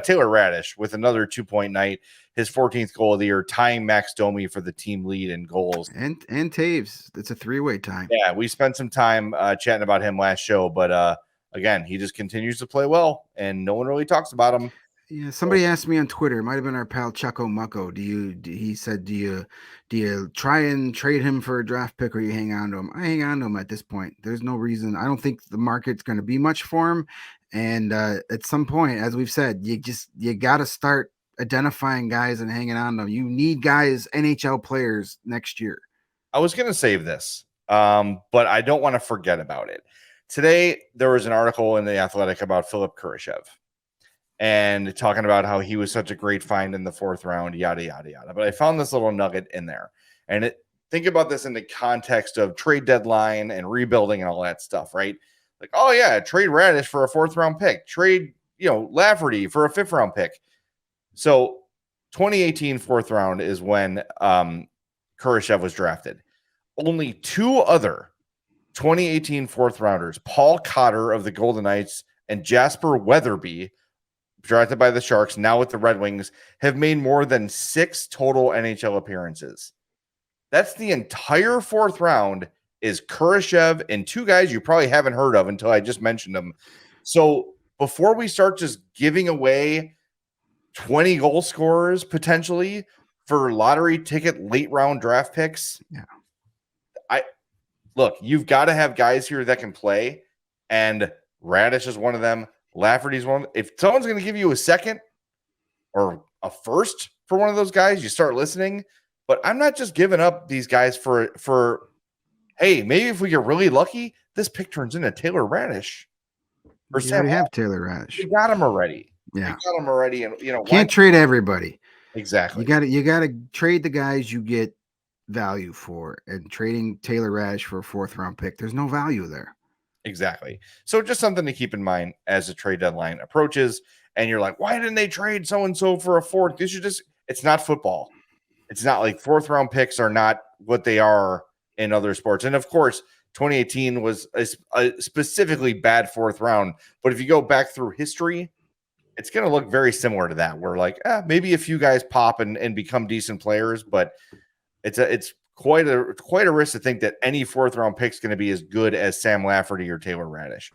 Taylor Raddysh with another 2-point night, his 14th goal of the year, tying Max Domi for the team lead in goals. And Taves. It's a 3-way tie. Yeah, we spent some time chatting about him last show, but again, he just continues to play well, and no one really talks about him. Yeah, somebody asked me on Twitter. It might have been our pal Chucko Mucko. He said, do you try and trade him for a draft pick, or you hang on to him? I hang on to him at this point. There's no reason. I don't think the market's going to be much for him. And at some point, as we've said, you got to start identifying guys and hanging on to them. You need guys, NHL players next year. I was going to save this, but I don't want to forget about it. Today, there was an article in The Athletic about Philip Kurashev and talking about how he was such a great find in the 4th round, yada, yada, yada. But I found this little nugget in there. And think about this in the context of trade deadline and rebuilding and all that stuff, right? Like, oh, yeah, trade Raddysh for a 4th round pick. Trade, Lafferty for a 5th round pick. So 2018 4th round is when Kurashev was drafted. Only 2 other 2018 4th rounders, Paul Cotter of the Golden Knights and Jasper Weatherby, drafted by the Sharks, now with the Red Wings, have made more than 6 total NHL appearances. That's the entire 4th round is Kurashev and 2 guys you probably haven't heard of until I just mentioned them. So before we start just giving away 20 goal scorers potentially for lottery ticket late round draft picks, look, you've got to have guys here that can play, and Raddysh is one of them. Lafferty's one. If someone's going to give you a second or a first for one of those guys, you start listening. But I'm not just giving up these guys for hey, maybe if we get really lucky, this pick turns into Taylor Raddysh. Or you already have Taylor Raddysh. You got him already. Yeah, you got him already, and can't trade everybody. Exactly. You got to trade the guys you get value for, and trading Taylor Raddysh for a 4th round pick, there's no value there. Exactly. So just something to keep in mind as the trade deadline approaches, and you're like, why didn't they trade so-and-so for a 4th? It's not football. It's not like 4th round picks are not what they are in other sports. And of course, 2018 was a specifically bad 4th round. But if you go back through history, it's going to look very similar to that. Where like, maybe a few guys pop and become decent players, but it's quite a risk to think that any 4th round pick is going to be as good as Sam Lafferty or Taylor Raddysh.